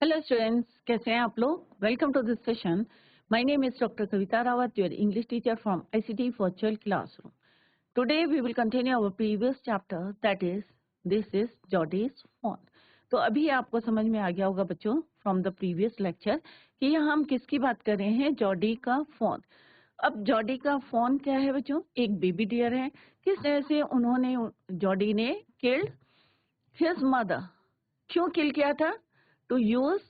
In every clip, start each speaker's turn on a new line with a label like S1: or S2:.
S1: Hello students, कैसे हैं आप लोग? Welcome to this session. My name is doctor Kavita Rawat, your English teacher from ICT virtual classroom. Today we will continue our previous chapter, that is this is Jody's fawn. तो अभी आपको समझ में आ गया होगा बच्चों फ्रॉम द प्रीवियस लेक्चर कि यहाँ हम किसकी बात कर रहे हैं, जॉडी का फोन। अब जॉडी का फोन क्या है बच्चों? एक बेबी डियर है। किस तरह से उन्होंने, जॉडी ने किल्ड हिज मदर। क्यों किल किया था? To use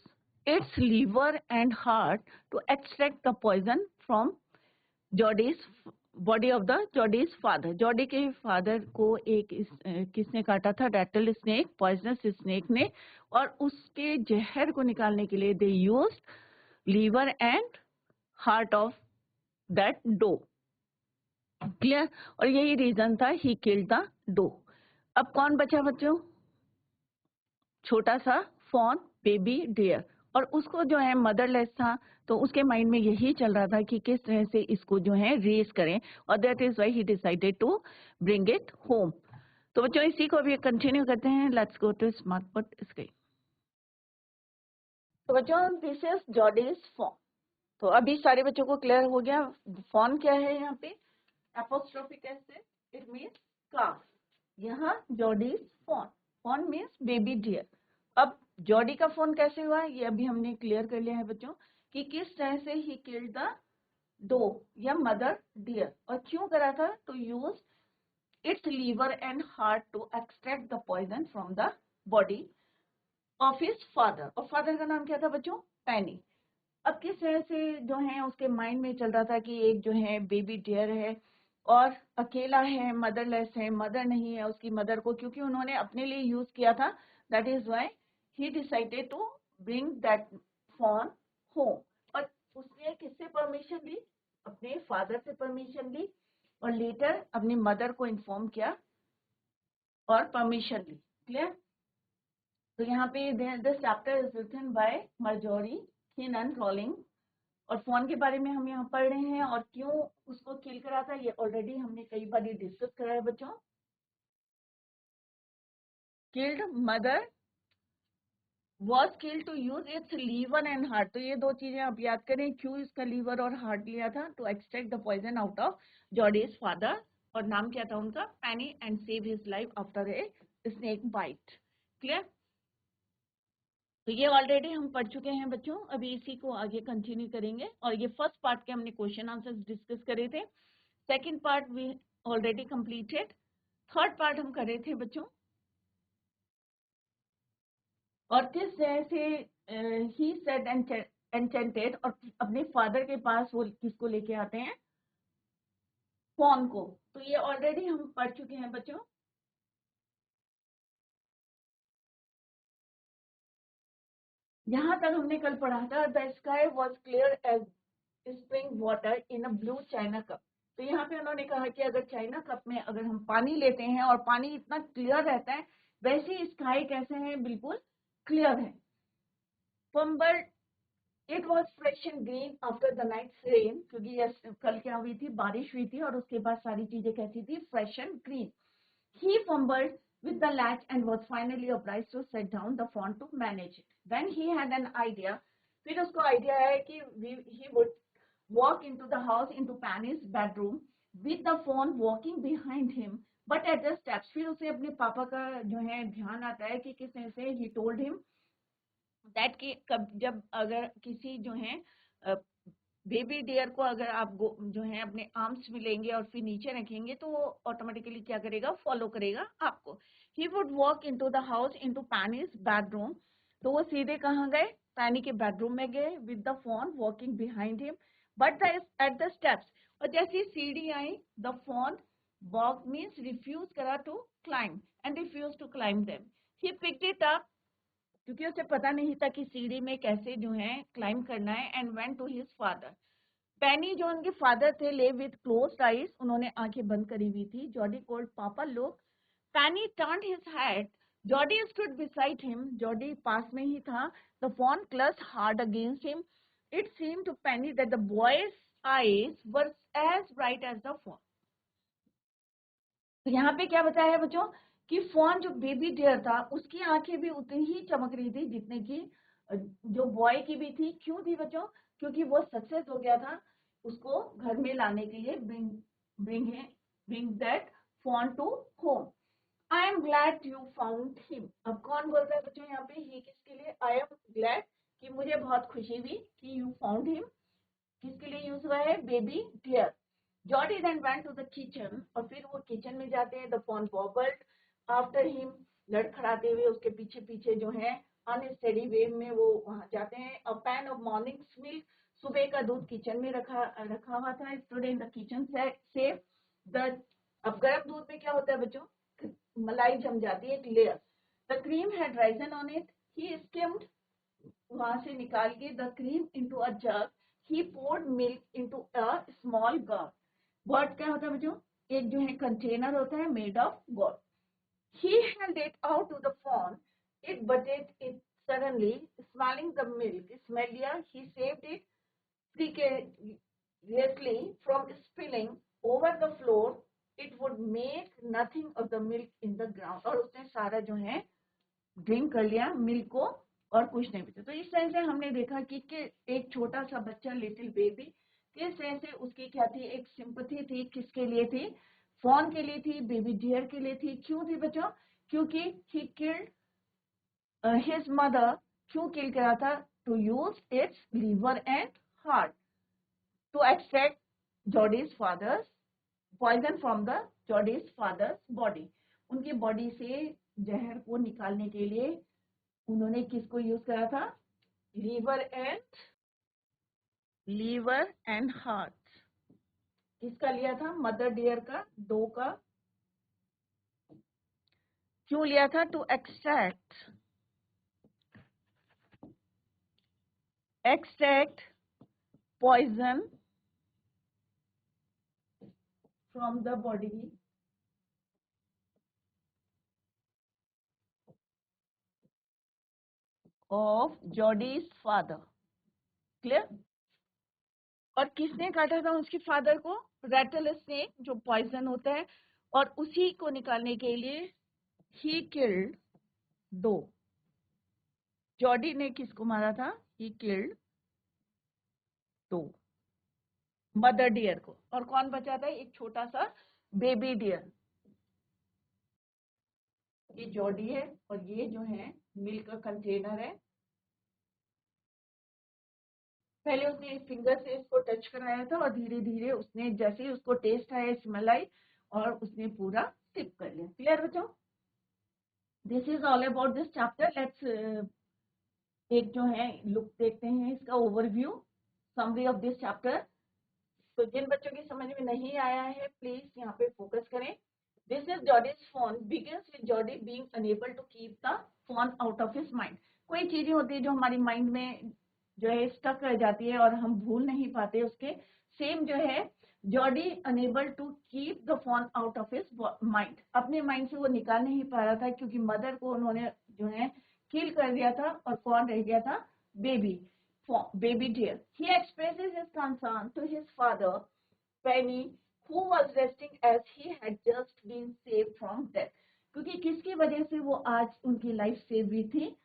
S1: its liver and heart to extract the poison from Jody's body of the Jody's father. Jody के फादर को एक किसने काटा था? रैटल स्नेक, पॉइजनस स्नेक ने। और उसके जहर को निकालने के लिए they use liver and heart of that doe. Clear? और यही रीजन था ही किल्ड द डो। अब कौन बचा बच्चों? छोटा सा फॉन, बेबी डियर। और उसको जो है मदरलेस था, तो उसके माइंड में यही चल रहा था कि किस तरह से इसको जो है रेस करें, और that is why he decided to bring it home. तो बच्चों इसी को अभी कंटिन्यू करते हैं। Let's go to smart board screen. तो बच्चों दिस इज जॉडीज फॉन। तो अभी सारे बच्चों को क्लियर हो गया फॉन क्या है। यहाँ पे apostrophic s, it means calf. यहाँ Jody's fawn, fawn means baby deer. अब जॉडी का फोन कैसे हुआ ये अभी हमने क्लियर कर लिया है बच्चों, कि किस तरह से ही किल्ड द डो या मदर डियर। और क्यों करा था? To use its liver and heart to extract the poison from the body of his father. और फादर का नाम क्या था बच्चों? पैनी। अब किस तरह से जो है उसके माइंड में चल रहा था कि एक जो है बेबी डियर है और अकेला है, मदरलेस है, मदर नहीं है उसकी मदर को, क्योंकि उन्होंने अपने लिए यूज किया था। That is why he decided to bring that fawn home. और उसने किससे परमिशन ली? अपने फादर से परमिशन ली, और लेटर अपनी मदर को इन्फॉर्म किया और परमिशन ली। क्लियर? तो यहाँ पे this chapter is written by Marjorie Kinnan Rawlings. और फोन के बारे में हम यहाँ पढ़ रहे हैं, और क्यों उसको किल करा था ये ऑलरेडी हमने कई बार डिस्कस करा है बच्चों। Killed mother was killed to use its liver and heart. तो ये दो चीजें आप याद करें, क्यों इसका लीवर और हार्ट लिया था? To extract the poison out of Jody's father. और नाम क्या था उनका? Penny, and save his life after a snake bite. Clear? तो ये ऑलरेडी हम पढ़ चुके हैं बच्चों, अभी इसी को आगे कंटिन्यू करेंगे। और ये फर्स्ट पार्ट के हमने क्वेश्चन आंसर्स डिस्कस करे थे। Second part we already completed. Third part हम कर रहे थे बच्चों, और किस तरह से ही सेड एंचेंटेड, और अपने फादर के पास वो किसको लेके आते हैं? फॉन को। तो ये ऑलरेडी हम पढ़ चुके हैं बच्चों। यहां तक हमने कल पढ़ा था, the sky was clear as spring water in a blue china cup. तो यहाँ पे उन्होंने कहा कि अगर चाइना कप में अगर हम पानी लेते हैं और पानी इतना क्लियर रहता है, वैसे ही स्काई कैसे है? बिल्कुल क्लियर है। पंबर it was fresh and green after the night rain, क्योंकि यस कल क्या हुई थी? बारिश हुई थी, और उसके बाद सारी चीजें कैसी थी? Fresh and green. He fumbled with the latch and was finally obliged to set down the phone to manage it. Then he had an idea. फिर उसको आइडिया है कि he would walk into the house into Penny's bedroom with the phone walking behind him. But at the steps, फिर उसे अपने पापा का जो है ध्यान आता है कि किस तरह से he told him दैट कि कब जब अगर किसी जो है बेबी डियर को अगर आप जो है अपने आर्म्स में लेंगे और फिर नीचे रखेंगे, तो वो ऑटोमेटिकली क्या करेगा? फॉलो करेगा आपको। He would walk into the house into Penny's bedroom. तो वो सीधे कहाँ गए? पैनी के बेडरूम में गए with the fawn walking behind him. But at the steps, और जैसी सीढ़ी आई, the fawn walk means refuse करा to climb, and refuse to climb them. He picked it up, क्योंकि उसे पता नहीं था कि सीढ़ी में कैसे जो है क्लाइम करना है, and went to his father. Penny जो उनके फादर थे, ले विथ क्लोज्ड आईज, उन्होंने आंखें बंद करी हुई थी। Jody called papa look. Penny turned his head. Jody stood beside him. Jody पास में ही था। The fawn clasped hard against him. It seemed to Penny that the boy's eyes were as bright as the fawn. तो यहाँ पे क्या बताया है बच्चों कि फोन जो बेबी डियर था उसकी आंखें भी उतनी ही चमक रही थी जितने की जो बॉय की भी थी, क्यों थी बच्चों? क्योंकि वो सक्सेस हो गया था उसको घर में लाने के लिए, bring that fawn to home. I am glad you found him. अब कौन बोल रहा है बच्चों यहाँ पे? ही किसके लिए? आई एम ग्लैड, कि मुझे बहुत खुशी हुई कि यू फाउंड हिम। किसके लिए यूज हुआ है? Baby dear. Jody then went to the kitchen, और फिर वो किचन में जाते हैं। The fawn wobbled after him, लड़खड़ाते हुए उसके पीछे पीछे जो है, अनस्टेडी वे में वो वहां जाते हैं। अ पैन ऑफ मॉर्निंग मिल्क, सुबह का दूध किचन में रखा हुआ था। Stood in the kitchen safe the. अब गर्म दूध में क्या होता है बच्चों? मलाई जम जाती है, एक layer. The cream had risen on it, he skimmed, वहां से निकाल के the cream into a jug, he poured milk into a small gourd. Gourd क्या होता है बच्चों? एक जो है कंटेनर होता है made of God. He held it out to the fawn. It butted it suddenly, smelling the milk. Smell लिया, he saved it precariously from spilling over the floor. It would make nothing of the milk in the ground. और उसने सारा जो है drink कर लिया milk को, और कुछ नहीं बचा। तो इस तरह से हमने देखा कि एक छोटा सा बच्चा, लिटिल बेबी, किस तरह से उसकी क्या थी? एक सिंपैथी थी। किसके लिए थी? फॉन के लिए थी, बेबी डियर के लिए थी। क्यों थी बच्चों? क्योंकि ही किल्ड हिज मदर। क्यों किल करा था? To use its liver and heart to extract Jody's father's poison from the Jody's father's body. उनकी बॉडी से जहर को निकालने के लिए उन्होंने किसको यूज करा था? Liver and heart. किसका लिया था? मदर डियर का, डो का। क्यों लिया था? To extract poison from the body of Jody's father. Clear? और किसने काटा था उसके फादर को? रैटल स्नेक, जो पॉइजन होता है। और उसी को निकालने के लिए ही किल्ड डो। जॉडी ने किसको मारा था? He killed doe, mother deer को। और कौन बचा था? एक छोटा सा बेबी डियर। ये जॉडी है, और ये जो है मिल्क का कंटेनर है। पहले उसने फिंगर से इसको टच कराया था, और धीरे धीरे उसने, जैसे ही उसको टेस्ट आया, स्मेल आई, और उसने पूरा सिप कर लिया। क्लियर बच्चों? This is all about this chapter. Let's एक जो है लुक देखते हैं इसका, overview, summary of this chapter. तो जिन बच्चों की समझ में नहीं आया है, प्लीज यहाँ पे फोकस करें। This is Jody's fawn, begins with Jody being unable to keep the fawn out of his mind. कोई चीजें होती है जो हमारी माइंड में जो है स्टक रह जाती है, और हम भूल नहीं पाते उसके। सेम जो है, Jody unable to keep the fawn out of his mind, अपने माइंड से वो निकाल नहीं पा रहा था, क्योंकि मदर को उन्होंने जो है किल कर दिया था, और कौन रह गया था? Baby, baby dear. He expresses his concern to his father, Penny, who was resting as he had just been saved from death. क्योंकि किसकी वजह से वो आज उनकी लाइफ सेव हुई थी?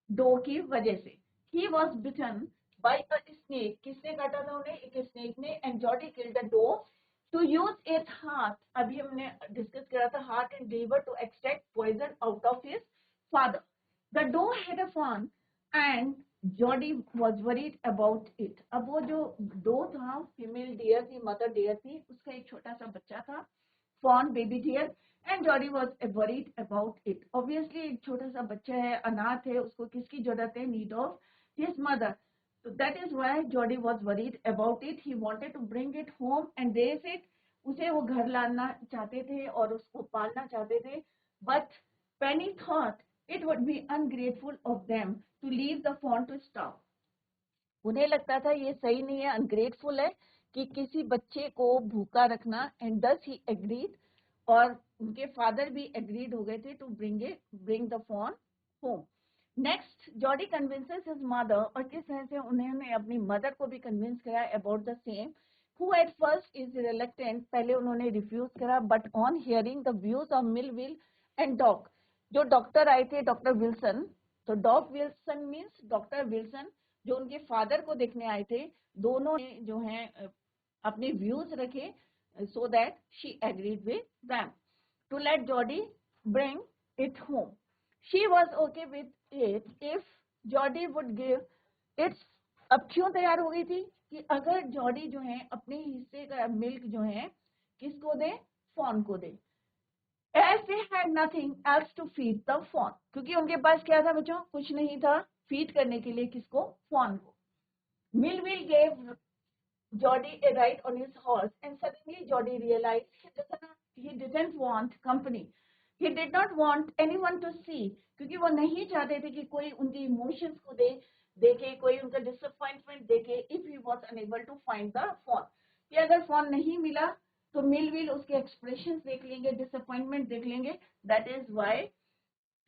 S1: डो की वजह से। He was bitten by a snake. किसने काटा था उन्हें? एक स्नेक ने। And Jody killed the doe to use its heart. अभी हमने डिस्कस करा था, heart and liver to extract poison out of his father. The doe had a fawn and Jody was worried about it. अब वो जो doe था, female deer थी, mother deer थी, उसका एक छोटा सा बच्चा था, fawn, baby deer, and Jody was worried about it. Obviously एक छोटा सा बच्चा है, अनाथ है, उसको किसकी जरूरत है? Need of his mother. So that is why Jody was worried about it. He wanted to bring it home and raise it. उसे वो घर लाना चाहते थे और उसको पालना चाहते थे। But Penny thought it would be ungrateful of them to leave the fawn to starve. उन्हें लगता था ये सही नहीं है, अनग्रेटफुल है कि किसी बच्चे को भूखा रखना। एंड दस ही एग्रीड, और उनके फादर भी एग्रीड हो गए थे to bring the fawn home. Next, Jody convinces his mother, और किस तरह से उन्होंने अपनी मदर को भी कन्विंस किया about the same, who at first is reluctant, पहले उन्होंने रिफ्यूज करा, but on hearing the views of Millville and dog, जो डॉक्टर आए थे, डॉक्टर विल्सन, तो dog Wilson means doctor Wilson जो उनके फादर को देखने आए थे, दोनों ने जो है अपने व्यूज रखे, so that she agreed with them to let Jody bring it home. She was okay with it if Jody would give its. अब क्यों तैयार हो गई थी कि अगर जॉडी जो है अपने हिस्से का मिल्क जो है किसको दे, फॉन को दे, as they had nothing else to feed the fawn, क्योंकि उनके पास क्या था बच्चों, कुछ नहीं था फीड करने के लिए किसको, फॉन को. Millville gave Jody a ride on his horse, and suddenly Jody realized he didn't want company. He did not want anyone to see, क्योंकि वो नहीं चाहते थे कि कोई उनके इमोशंस को देखे, कोई उनका डिसअपॉइंटमेंट देखे. If he was unable to find the fawn, कि अगर फॉन नहीं मिला तो मिलविल उसके एक्सप्रेशन देख लेंगे, डिसअपॉइंटमेंट देख लेंगे. दैट इज वाई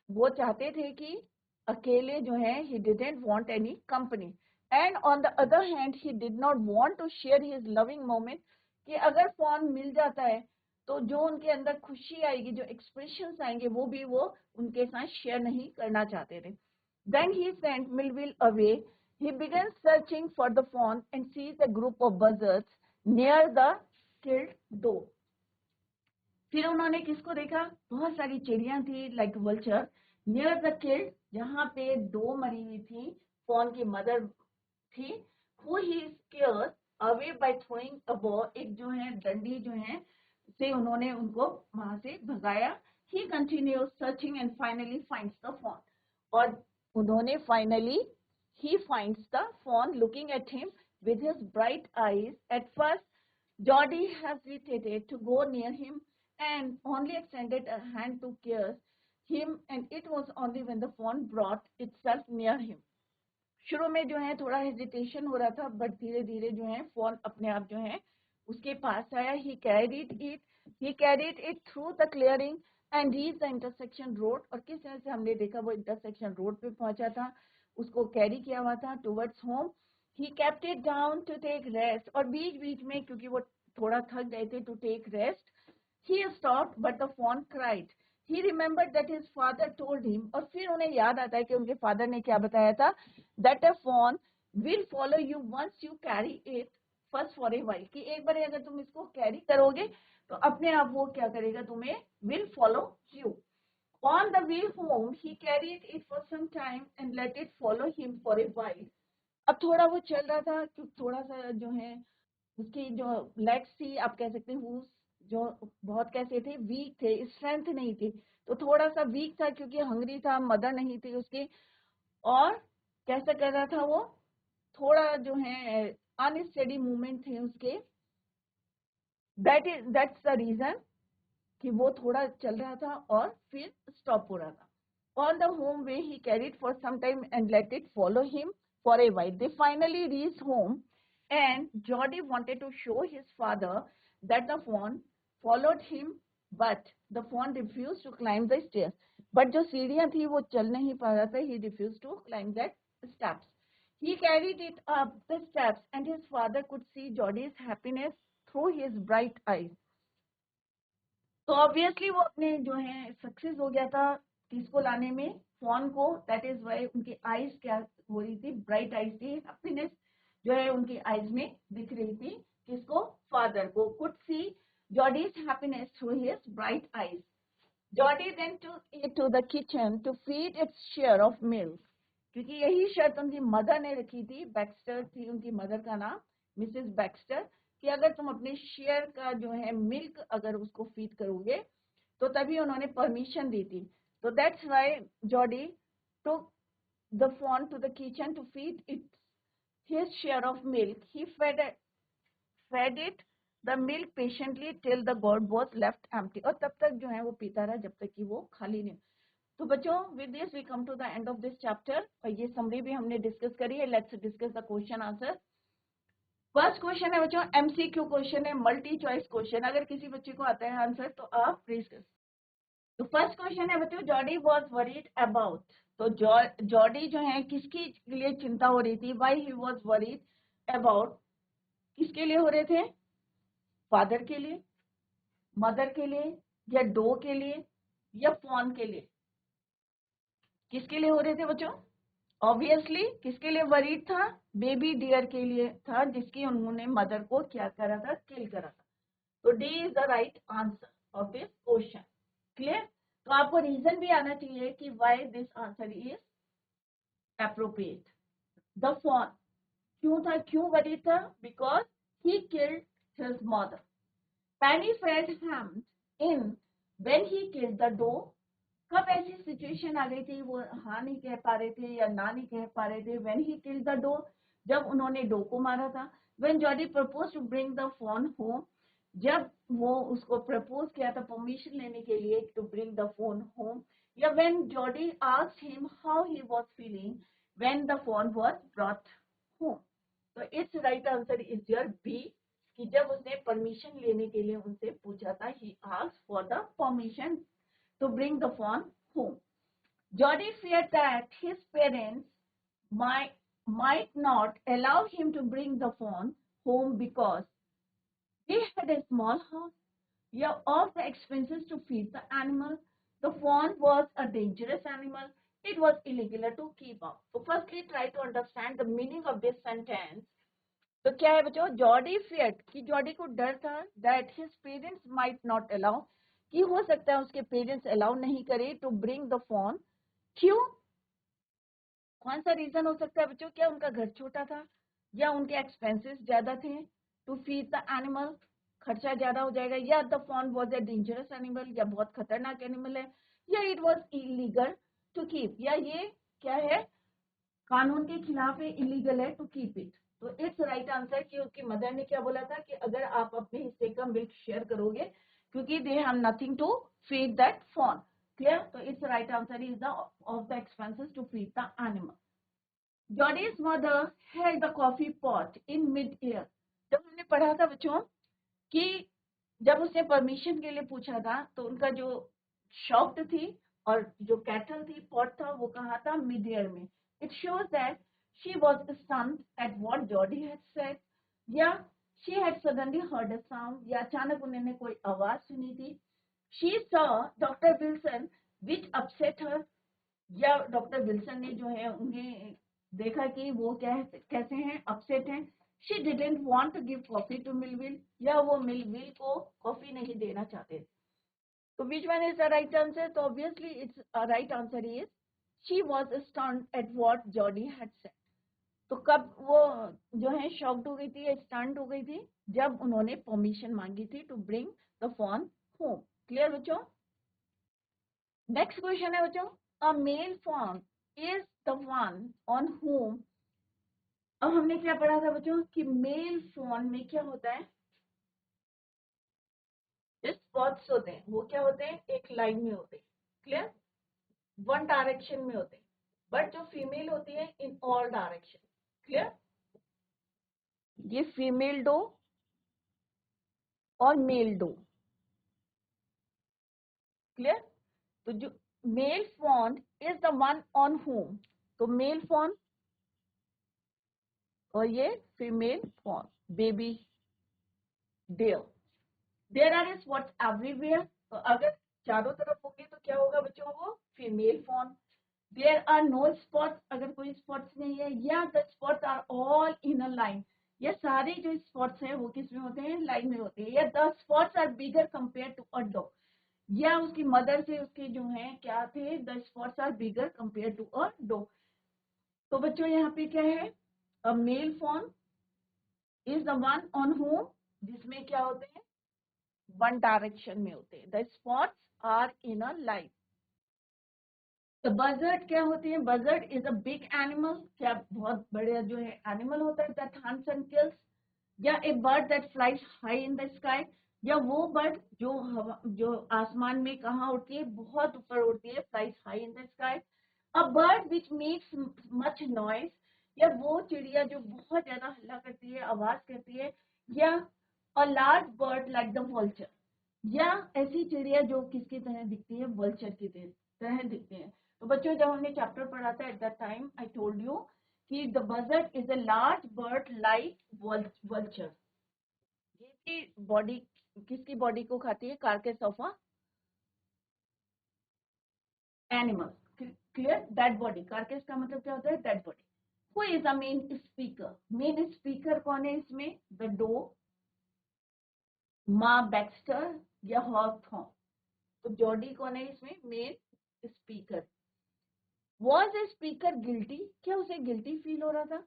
S1: वो चाहते थे कि अकेले जो है, he didn't want any company. And on the other hand, he did not want to share his loving moment, कि अगर फॉन मिल जाता है तो जो उनके अंदर खुशी आएगी, जो एक्सप्रेशंस आएंगे, वो भी वो उनके साथ शेयर नहीं करना चाहते थे. Then he sent Millville away. He began searching for the fawn and seized a group of buzzards near the killed doe. फिर उन्होंने किसको देखा, बहुत सारी चिड़िया थी like vulture, near the killed, जहाँ पे दो मरी हुई थी, फॉन की मदर थी. Who he scared away by throwing अ बॉ, एक जो है डंडी जो है से उन्होंने उनको वहां से भगाया. He continues searching and finally finds the fawn, और उन्होंने finally he finds the fawn looking at him with his bright eyes. At first, Jody hesitated to go near him and only extended a hand to kiss him, and it was only when the fawn brought itself near him. शुरू में जो है थोड़ा hesitation हो रहा था, but धीरे धीरे जो है फॉन अपने आप जो है उसके पास आया. he carried it through the clearing and reached the intersection road, और किस तरह से हमने देखा वो इंटरसेक्शन रोड पे पहुंचा था, उसको कैरी किया हुआ था towards home. he kept it down to take rest, और बीच बीच में क्योंकि वो थोड़ा थक गए थे, to take rest. He stopped, but the fawn cried. He remembered that his father told him, और फिर उन्हें याद आता है कि उनके फादर ने क्या बताया था, that a fawn will follow you once you carry it first for a while, कि एक बार अगर तुम इसको कैरी करोगे तो अपने आप वो क्या करेगा, तुम्हें will follow you. On the way home, he carried it for some time and let it follow him for a while. अब थोड़ा वो चल रहा था, क्योंकि थोड़ा सा जो है उसकी जो लेग्स थी, आप कह सकते हैं हूव्स, जो बहुत कैसे थे, वीक थे, स्ट्रेंथ नहीं थी, तो थोड़ा सा वीक था क्योंकि हंगरी था, मदर नहीं थी उसकी, और कैसा कर रहा था वो, थोड़ा जो है अनस्टेडी मूवमेंट थे उसके. दैट्स द रीजन कि वो थोड़ा चल रहा था और फिर स्टॉप हो रहा था. On the home way, he carried for some time and let it follow him for a while. They finally reached home, and Jody wanted to show his father that the fawn followed him, but the fawn refused to climb the stairs. But जो सीढ़ियाँ थी वो चल नहीं पा रहा था. He refused to climb that steps. He carried it up the steps, and his father could see Jody's happiness through his bright eyes. तो ऑब्वियसली वो अपने जो है सक्सेस हो गया था किसको लाने में, फॉन को. दैट इज वाई उनकी आईज क्या हो रही थी, ब्राइट आईज थी, हैप्पीनेस जो है उनकी आईज में दिख रही थी, किसको, फादर को. Could see Jody's happiness through his bright eyes. Jody then to the kitchen to feed its share of milk, क्योंकि यही शर्त उनकी मदर ने रखी थी. बैक्स्टर थी उनकी मदर का नाम, मिसेस बैक्स्टर, कि अगर तुम अपने शेयर का जो है मिल्क अगर उसको फीड करोगे तो तभी उन्होंने परमिशन दी थी. तो that's why Jody took the fawn to the kitchen to feed it his share of milk. He fed it the milk patiently till the gourd was left empty, और तब तक जो है वो पीता रहा जब तक कि वो खाली नहीं. तो बच्चों, with this we come to the end of this chapter, और ये समरी भी हमने डिस्कस करी है. Let's discuss the question answer. First question है बच्चों एमसीक्यू क्वेश्चन है, मल्टी चॉइस क्वेश्चन. अगर किसी बच्चे को आता है आंसर तो आप प्लीज कर. तो फर्स्ट क्वेश्चन है बच्चों, जॉडी वाज वरीड अबाउट. तो जॉडी जो है किसकी लिए चिंता हो रही थी, why he was worried about, किसके लिए हो रहे थे, फादर के लिए, मदर के लिए, या डो के लिए, या फॉन के लिए. किसके लिए हो रहे थे बच्चों? ऑब्वियसली किसके लिए वरीड था? बेबी डियर के लिए था, जिसकी उन्होंने मदर को क्या करा था? किल करा था। तो D is the right answer of this question. Clear? तो आपको रीजन भी आना चाहिए कि why this answer is appropriate. The fawn क्यों था, क्यों वरीड था? Because he killed his mother. Penny felt hemmed in when he killed the doe. कब ऐसी सिचुएशन आ गई थी वो हाँ नहीं कह पा रहे थे या ना नहीं कह पा रहे थे? When he killed the doe, जब उन्होंने डो को मारा था। When Jody proposed to bring the phone home, जब वो उसको प्रपोज किया था परमिशन लेने के लिए to bring the phone home, या when Jody asked him how he was feeling when the phone was brought home. तो its right answer is your B, कि जब उसने परमिशन लेने के लिए उनसे पूछा था, he asked for the permission to bring the phone home. Jody feared that his parents might not allow him to bring the phone home because they had a small house. Yeah, of the expenses to feed the animal. The fawn was a dangerous animal. It was illegal to keep up. So firstly, try to understand the meaning of this sentence. तो क्या है बच्चों? Jordi feared, कि Jordi को डर था that his parents might not allow, कि हो सकता है उसके पेरेंट्स अलाउ नहीं करे टू ब्रिंग द फोन। क्यों? कौन सा रीजन हो सकता है बच्चों? क्या उनका घर छोटा था, या उनके एक्सपेंसेस ज्यादा थे टू फीड द एनिमल, खर्चा ज्यादा हो जाएगा, या the fawn was a dangerous animal, या बहुत खतरनाक एनिमल है, या it was illegal to keep, या ये क्या है? कानून के खिलाफ है, इलीगल है टू कीप इट। तो इट्स राइट आंसर कि उसकी मदर ने क्या बोला था कि अगर आप अपने हिस्से का मिल्क शेयर करोगे, क्योंकि they have nothing to feed that fawn. Clear? तो it's right answer is the of the expenses to feed the animal. Jody's mother held the coffee pot in mid air. जब हमने पढ़ा था बच्चों कि जब उसने परमिशन के लिए पूछा था तो उनका जो शॉफ्ट थी और जो कैटल थी, पॉट था, वो कहा था मिड एयर में। It shows that she was stunned at what Jody had said, या she had suddenly heard a sound, या अचानक उन्होंने कोई आवाज सुनी थी। She saw doctor Wilson which upset her, या डॉक्टर विल्सन ने जो है उन्हें देखा कि वो कैसे हैं, अपसेट हैं। She didn't want to give coffee to Millwheel, या वो मिलविल को कॉफी नहीं देना चाहते। तो which one is the right answer? तो obviously it's right answer is she was stunned at what Jody had said. तो कब वो जो है शॉक्ड हो गई थी या स्टन्ड हो गई थी? जब उन्होंने परमिशन मांगी थी to bring the fawn home. Clear बच्चों? नेक्स्ट क्वेश्चन है बच्चों, a male fawn is the one on home. अब हमने क्या पढ़ा था बच्चों कि मेल फॉर्म में क्या होता है? जो स्पॉट्स होते हैं वो क्या होते हैं? एक लाइन में होते हैं। क्लियर? वन डायरेक्शन में होते हैं। बट जो फीमेल होती है इन ऑल डायरेक्शन। क्लियर? ये फीमेल डो और मेल डो। क्लियर? तो जो male fawn is the one on home, तो मेल फॉन और ये female fawn, baby deer. There are spots everywhere, तो अगर चारों तरफ होंगे तो क्या होगा बच्चों? वो female fawn. There are no spots, अगर कोई स्पॉट्स नहीं है, या the spots are all in a line, ये सारे जो स्पॉट्स हैं वो किस में होते हैं? लाइन में होते हैं। या the spots are bigger compare to a dog, या उसकी मदर से उसके जो है क्या थे? The spots are bigger compare to a dog. तो बच्चों यहाँ पे क्या है? A male fawn is the one on home, जिसमें क्या होते हैं? वन डायरेक्शन में होते हैं। The spots are in a line. तो बजर्ड क्या होती है? Buzzard is a big animal, क्या बहुत बड़े जो है एनिमल होता है दैट हंट्स एंड किल्स, या a bird that flies high in the sky, या वो बर्ड जो आसमान में कहाँ उड़ती है? बहुत ऊपर उड़ती है, flies high in the sky. A bird which makes much noise, या वो चिड़िया जो बहुत ज्यादा हल्ला करती है, आवाज करती है। या अ large bird like the vulture, या ऐसी चिड़िया जो किसकी तरह दिखती है? वल्चर की तरह दिखती है। तो बच्चों जब हमने चैप्टर पढ़ा था at that time I told you कि the buzzard is a large bird like vulture. ये भी बॉडी, किसकी बॉडी को खाती है? Carcass of a animal. Clear? Dead body, carcass का मतलब क्या होता है? Dead body. Who is the main speaker? Main speaker कौन है इसमें? द डो, माँ बैक्स्टर या हॉथॉर्न? तो जॉडी कौन है इसमें? Main speaker. Was a speaker guilty? क्या उसे गिल्टी फील हो रहा था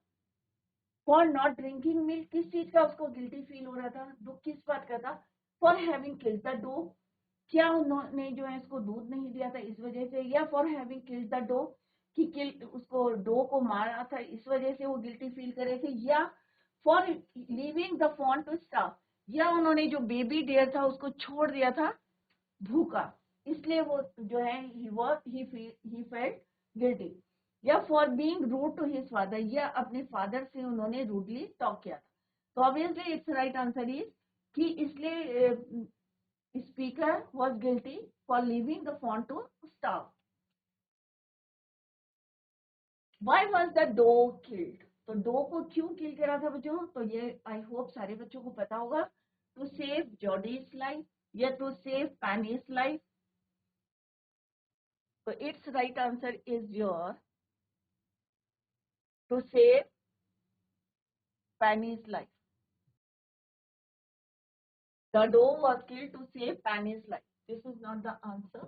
S1: फॉर नॉट ड्रिंकिंग मिल्क? किस चीज का उसको गिल्टी फील हो रहा था? दुख किस बात का था? For having killed the doe, क्या उन्होंने जो है इसको दूध नहीं दिया था इस वजह से? या for having killed the doe, कि किल उसको डो को मारा था इस वजह से वो गिल्टी फील कर रहे थे? या for leaving the fawn to starve, या उन्होंने जो बेबी डियर था उसको छोड़ दिया था भूखा, इसलिए वो जो है ही फेल्ट गिल्टी? या for being rude to his father, या अपने फादर से उन्होंने रूडली टॉक किया था? तो obviously it's right answer is कि इसलिए speaker was guilty for leaving the fawn to starve. Why was the doe killed? तो डो को क्यों किल करा था बच्चों? तो ये आई होप सारे बच्चों को पता होगा। टू सेव जॉडीज लाइफ या टू सेव पैनीज लाइफ? तो it's right answer is your to save Penny's life. The doe was killed to save Penny's life. This is not the answer.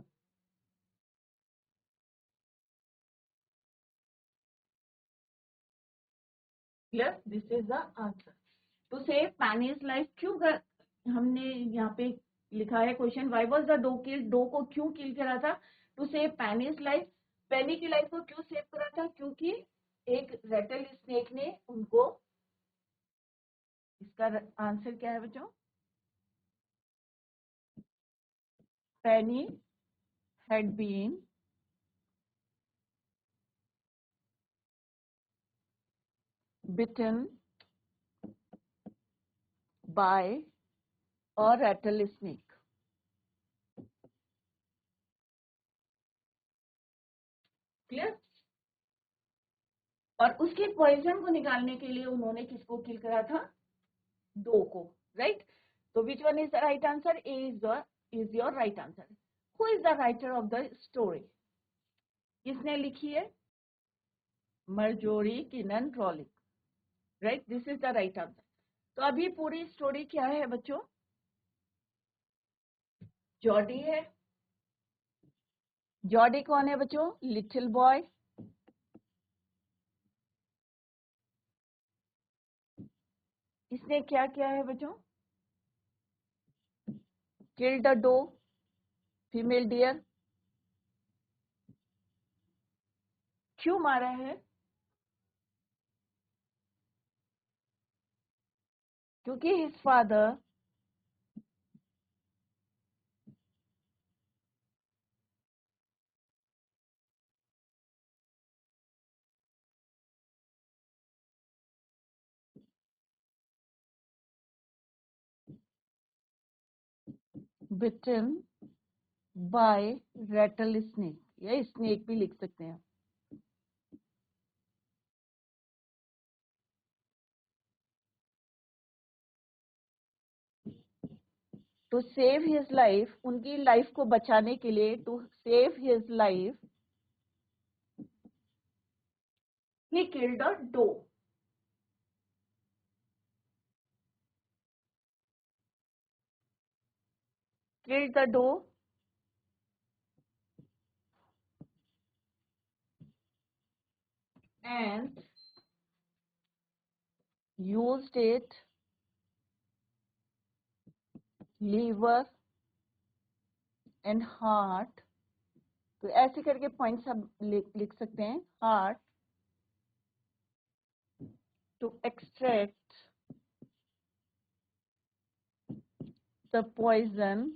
S1: Clear? This is the answer. To save Penny's life, क्यों हमने यहाँ पे लिखा है question, why was the doe killed? Doe को क्यों kill करा था? To save Penny's life. पेनी की लाइफ को क्यों सेव करा था? क्योंकि एक रेटल स्नेक ने उनको, इसका आंसर क्या है बच्चों? Penny had been bitten by a rattlesnake. Clear? और उसके पॉइजन को निकालने के लिए उन्होंने किसको किल करा था? डो को, राइट? तो which one is the right answer? A is your right answer. Who is the writer of the story? किसने लिखी है? Marjorie Kinnan Rawlings, right? This is the right answer. तो अभी पूरी स्टोरी क्या है बच्चों? जॉडी है। जॉडी कौन है बच्चों? Little boy. इसने क्या किया है बच्चों? Killed the doe, female deer. क्यों मारा है? क्योंकि his father bitten by rattlesnake, या स्नेक भी लिख सकते हैं। टू सेव हिज लाइफ, उनकी लाइफ को बचाने के लिए, to save his life he killed a doe. Killed the doe and used it liver and heart। तो ऐसे करके पॉइंट्स हम लिख सकते हैं। Heart to extract the poison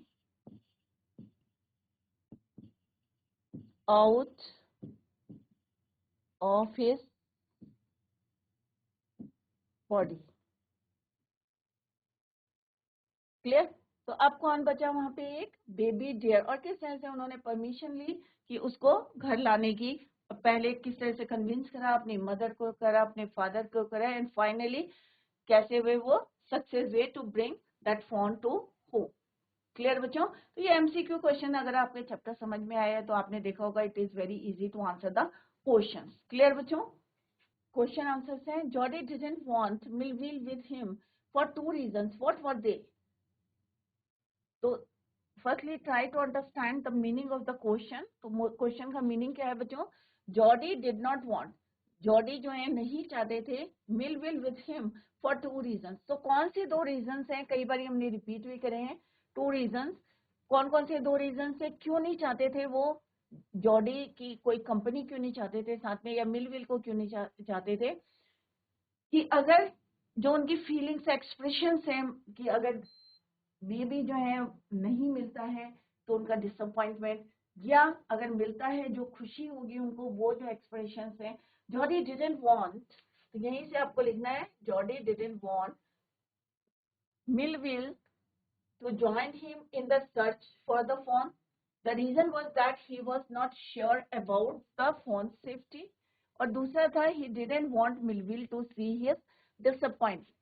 S1: out of his body. Clear? तो अब कौन बचा वहां पे? एक बेबी डियर। और किस तरह से उन्होंने परमिशन ली कि उसको घर लाने की? पहले किस तरह से कन्विंस करा? अपनी मदर को करा, अपने फादर को करा, एंड फाइनली कैसे वे वो success way to bring that fawn to home. Clear बच्चों? तो ये एमसीक्यू क्वेश्चन अगर आपके चैप्टर समझ में आया है तो आपने देखा होगा it is very easy to answer the question. Clear बच्चों? क्वेश्चन आंसर्स हैं, Jordy didn't want Millwheel with him for 2 reasons, what were they? तो firstly try to understand the meaning of the question. तो question का meaning क्या है बच्चों? Jordy did not want, Jordy जो है नहीं चाहते थे Millwheel with him for 2 reasons. तो कौन से 2 रीजंस हैं? कई बार हमने रिपीट भी करे हैं 2 रीजंस। कौन कौन से 2 रीजंस है? क्यों नहीं चाहते थे वो जॉर्डी की कोई कंपनी क्यों नहीं चाहते थे साथ में, या मिल विल को क्यों नहीं चाहते थे? कि अगर जो उनकी फीलिंग्स एक्सप्रेशंस हैं कि अगर मे भी जो है नहीं मिलता है तो उनका डिसअपॉइंटमेंट, या अगर मिलता है जो खुशी होगी उनको, वो जो एक्सप्रेशंस हैं। जॉर्डी डिडंट वांट, तो यहीं से आपको लिखना है Jordi didn't want Millville to join him in the search for the phone. The reason was that he was not sure about the phone's safety. और दूसरा था he didn't want Melville to see his disappointment.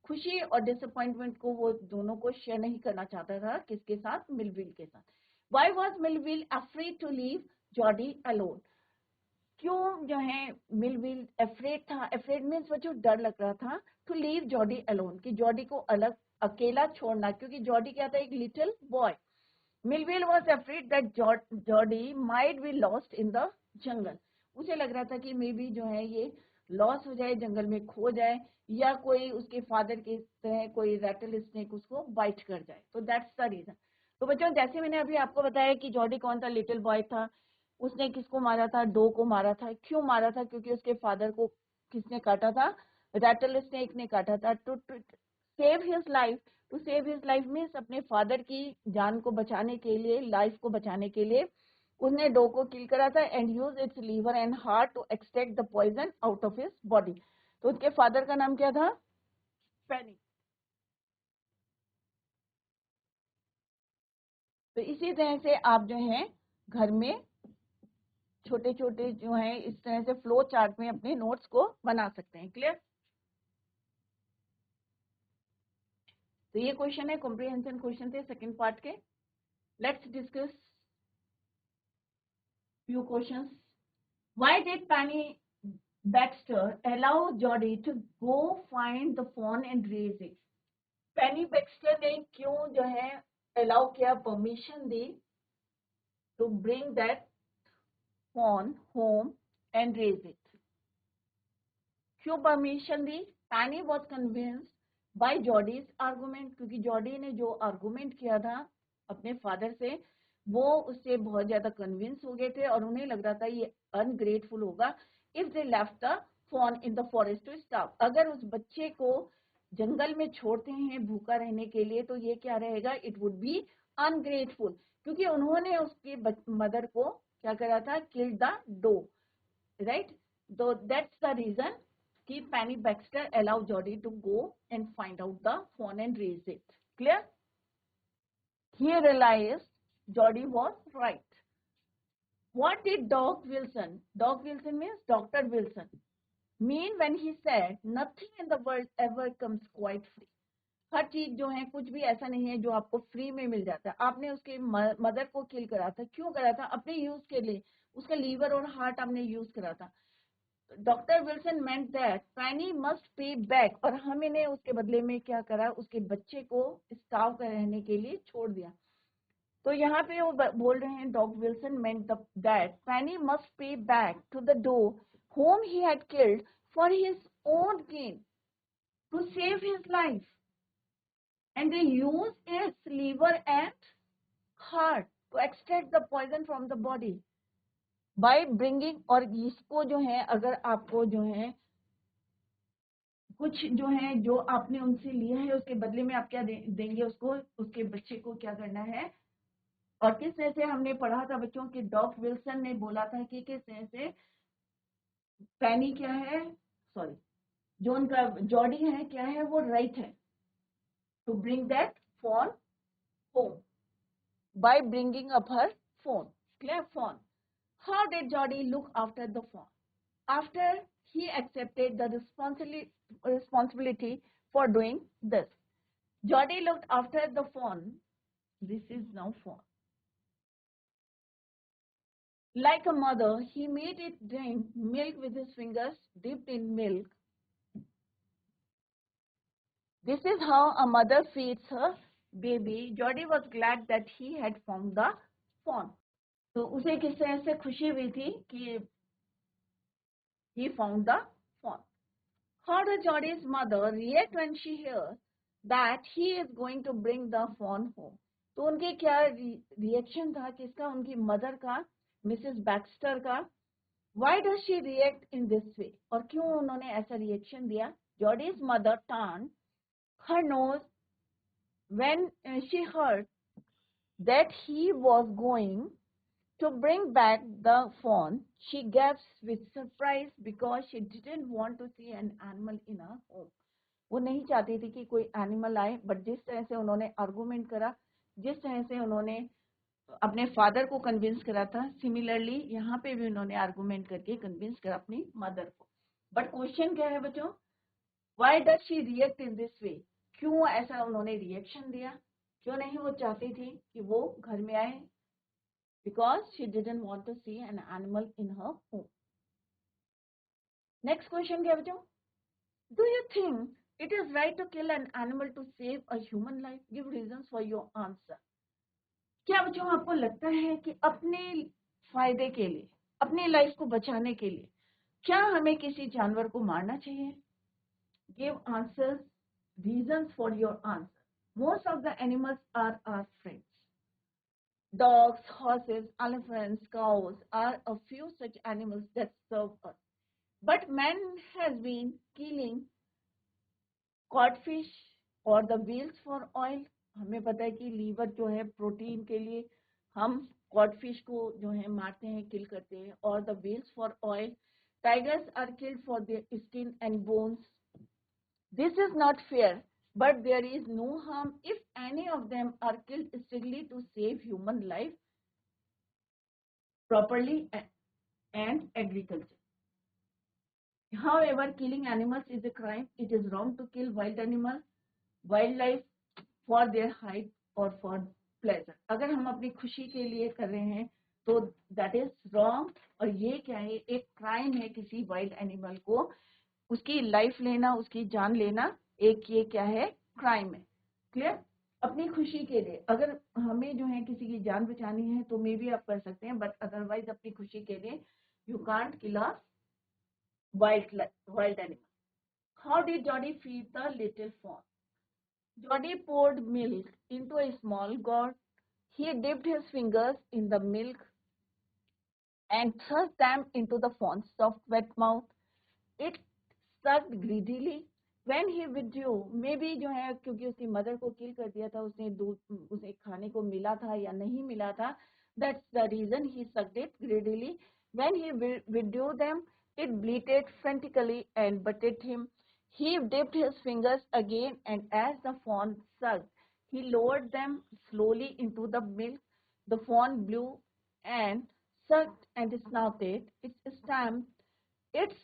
S1: खुशी और disappointment को वो दोनों को share नहीं करना चाहता था, किसके साथ? मिलविल के साथ। Why was Melville afraid to leave Jordy alone? क्यों जो है मिलविल अफ्रेड था? अफ्रेड मीन्स बच्चों डर लग रहा था। टू लीव जॉर्डी अलोन, कि जॉर्डी को अलग अकेला छोड़ना, क्योंकि जॉर्डी क्या था? एक little boy. Millville was afraid that Jordi might be lost in the jungle. उसे लग रहा था कि मे बी जो है ये लॉस हो जाए, जंगल में खो जाए, या कोई उसके फादर के तरह कोई रैटल स्नेक उसको बाइट कर जाए। तो दैट्स द रीजन। तो बच्चों जैसे मैंने अभी आपको बताया कि जॉर्डी कौन था? लिटिल बॉय था। उसने किसको मारा था? डो को मारा था। क्यों मारा था? क्योंकि उसके फादर को किसने काटा था? रैटल स्नेक ने काटा था। To save his life, to save his life means अपने फादर की जान को बचाने के लिए, लाइफ को बचाने के लिए उसने डो को किल करा था and use its liver and heart to extract the poison out of his body. तो उसके फादर का नाम क्या था? पेनी। तो इसी तरह से आप जो है घर में छोटे छोटे जो है इस तरह से फ्लो चार्ट में अपने नोट्स को बना सकते हैं। क्लियर? तो ये क्वेश्चन है, कॉम्प्रिहेंशन क्वेश्चन थे सेकंड पार्ट के। Let's discuss few questions. Why did Penny Baxter allow Jody to go find the phone and raise it? Penny Baxter ने क्यों जो है अलाउ किया, परमिशन दी to bring that fawn home and raise it? क्यों permission दी? Penny was convinced by Jordy's argument, क्योंकि Jordy ने जो आर्गुमेंट किया था अपने फादर से, वो उससे बहुत ज्यादा कन्विंस हो गए थे और उन्हें लग रहा था ये अनग्रेटफुल होगा if they left the fawn in the forest to starve. अगर उस बच्चे को जंगल में छोड़ते हैं भूखा रहने के लिए तो ये क्या रहेगा? इट वुड बी अनग्रेटफुल, क्योंकि उन्होंने उसके मदर को क्या करा था? Kill the doe, right? तो दैट्स द रीजन कि Penny Baxter allow Jordy to go and find out the fawn and raise it. Clear? He realized Jody was right. What did Doc Wilson means Dr. Wilson, mean when he said nothing in the world ever comes quite free? हर चीज जो है कुछ भी ऐसा नहीं है जो आपको फ्री में मिल जाता है। आपने उसके मदर को किल करा था, क्यों करा था? अपने यूज के लिए, उसका लीवर और हार्ट आपने यूज करा था। डॉक्टर विल्सन मेंट दैट पैनी मस्ट पे बैक, और हमने उसके बदले में क्या करा? उसके बच्चे को स्टाव कर रहने के लिए छोड़ दिया। तो यहाँ पे वो बोल रहे हैं dog Wilson meant that Penny must pay back to the doe whom he had killed for his own gain to save his life, and they use its liver and heart to extract the poison from the body by bringing। और इसको जो है अगर आपको जो है कुछ जो है जो आपने उनसे लिया है उसके बदले में आप क्या देंगे उसको? उसके बच्चे को क्या करना है? और किस तरह से हमने पढ़ा था बच्चों कि डॉग विल्सन ने बोला था कि किस तरह से पैनी क्या है, सॉरी जो उनका जॉडी है क्या है? वो राइट है to bring that fawn home by bringing up her fawn. Clear? Fawn. How did Jody look after the fawn? After he accepted the responsibility for doing this, Jody looked after the phone This is now phone. Like a mother, he made it drink milk with his fingers dipped in milk. This is how a mother feeds her baby. Jody was glad that he had found the phone. तो उसे किस तरह से खुशी हुई थी कि he found the phone. How does Jody's mother react when she hears that he is going to bring the phone home? तो उनके क्या रिएक्शन था किसका उनकी मदर का मिसेस बैक्स्टर का Why does she react in this way? और क्यों उन्होंने ऐसा रिएक्शन दिया? Jody's mother turned her nose when she heard that he was going to bring back the phone. She gasped with surprise because she didn't want to see an animal in her home. वो नहीं चाहती थी कि कोई animal आए, but जिस तरह से उन्होंने आर्गूमेंट करा, जिस तरह से उन्होंने अपने फादर को कन्विंस करा था, सिमिलरली यहाँ पे भी उन्होंने आर्गूमेंट करके कन्विंस करा अपनी मदर को. बट क्वेश्चन क्या है बच्चों? Why does she react in this way? क्यों ऐसा उन्होंने रिएक्शन दिया? क्यों नहीं वो चाहती थी कि वो घर में आए? Because she didn't want to see an animal in her home. Next question क्या बच्चों? Do you think it is right to kill an animal to save a human life? Give reasons for your answer. क्या बच्चों आपको लगता है कि अपने फायदे के लिए, अपनी लाइफ को बचाने के लिए क्या हमें किसी जानवर को मारना चाहिए? Give answers, reasons for your answer. Most of the animals are our friends. Dogs, horses, elephants, cows are a few such animals that serve us. But man has been killing codfish or the whales for oil. हमें पता है कि liver जो है protein के लिए हम कॉडफिश को जो है मारते हैं, किल करते हैं. और the whales for oil. Tigers are killed for their skin and bones. This is not fair, but there is no harm if any of them are killed strictly to save human life properly and agriculture. However, killing animals is a crime. It is wrong to kill wildlife for their hide or for pleasure. अगर हम अपनी खुशी के लिए कर रहे हैं तो that is wrong. और ये क्या है? एक क्राइम है किसी वाइल्ड एनिमल को उसकी लाइफ लेना, उसकी जान लेना, एक ये क्या है? क्राइम है. क्लियर? अपनी खुशी के लिए अगर हमें जो है किसी की जान बचानी है तो मे भी आप कर सकते हैं, बट अदरवाइज अपनी खुशी के लिए you can't kill a wild animal. How did Jody feed the little fawn? Jody poured milk into a small gourd. He dipped his fingers in the milk and thrust them into the fawn's soft, wet mouth. It sucked greedily. When he withdrew, maybe जो है क्योंकि उसकी mother को किल कर दिया था, उसने दूध उसे खाने को मिला था या नहीं मिला था. That's the reason he sucked it greedily. When he withdrew them, it bleated frantically and butted him. He dipped his fingers again, and as the fawn sucked, he lowered them slowly into the milk. The fawn blew and sucked and snouted. It stamped its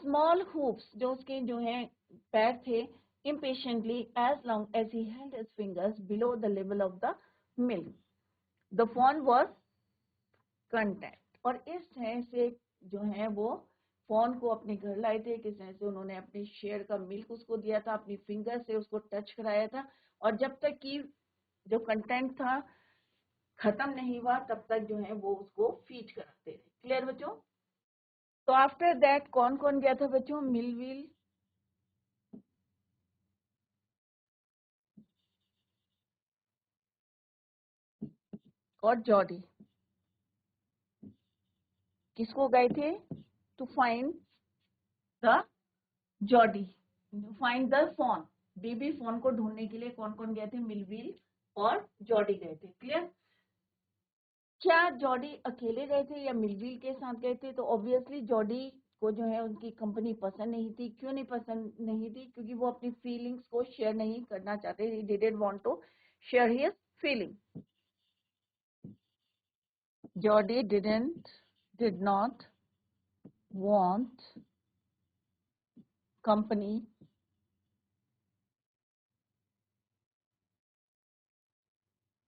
S1: small hoofs, जो उसके जो हैं पैर थे, impatiently as long as he held his fingers below the level of the milk. The fawn was content. और इस तरह से जो है वो फॉन को अपने घर लाए थे, किस तरह से उन्होंने अपने शेयर का मिल्क उसको दिया था, अपनी फिंगर से उसको टच कराया था, और जब तक कि जो कंटेंट था खत्म नहीं हुआ तब तक जो है वो उसको फीड कराते थे. क्लियर बच्चों? तो आफ्टर दैट कौन कौन गया था बच्चों? मिलविल और जॉडी. किसको गए थे? To find the Jody, find the fawn. Baby fawn को ढूंढने के लिए कौन कौन गए थे? मिलविल और जॉडी गए थे. क्लियर? क्या जॉडी अकेले गए थे या मिलविल के साथ गए थे? तो ऑब्वियसली जॉडी को जो है उनकी कंपनी पसंद नहीं थी. क्यों नहीं पसंद नहीं थी? क्योंकि वो अपनी फीलिंग्स को शेयर नहीं करना चाहते. He didn't want to share his feeling. Jody did not want company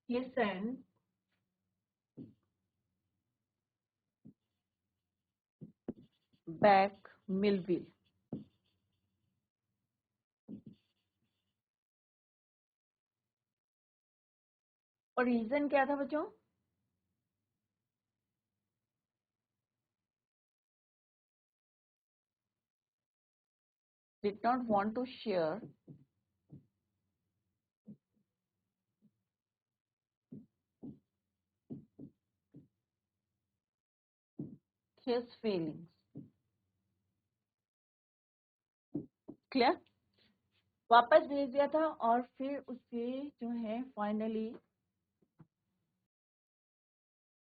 S1: he sent back Millville. और रीजन क्या था बच्चों? Did not want to share his feelings. Clear? वापस भेज दिया था और फिर उसके जो है फाइनली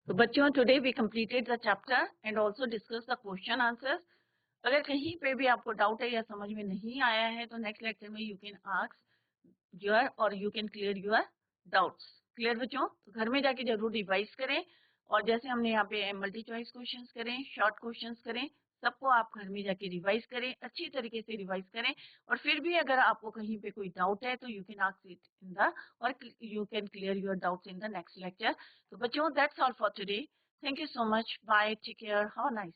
S1: तो बच्चों today we completed the chapter and also discuss the question answers. अगर कहीं पे भी आपको डाउट है या समझ में नहीं आया है तो नेक्स्ट लेक्चर में यू कैन आस्क योर और you can clear your doubts. Clear बच्चों? तो घर में जाके जरूर रिवाइज करें और जैसे हमने यहाँ पे मल्टी चॉइस क्वेश्चंस करें, शॉर्ट क्वेश्चंस करें, सबको आप घर में जाके रिवाइज करें, अच्छी तरीके से रिवाइज करें. और फिर भी अगर आपको कहीं पे कोई डाउट है तो you can ask it in the और you can clear your doubts in the next lecture. तो बच्चों that's all for today. Thank you so much. Bye. Take care. Have a nice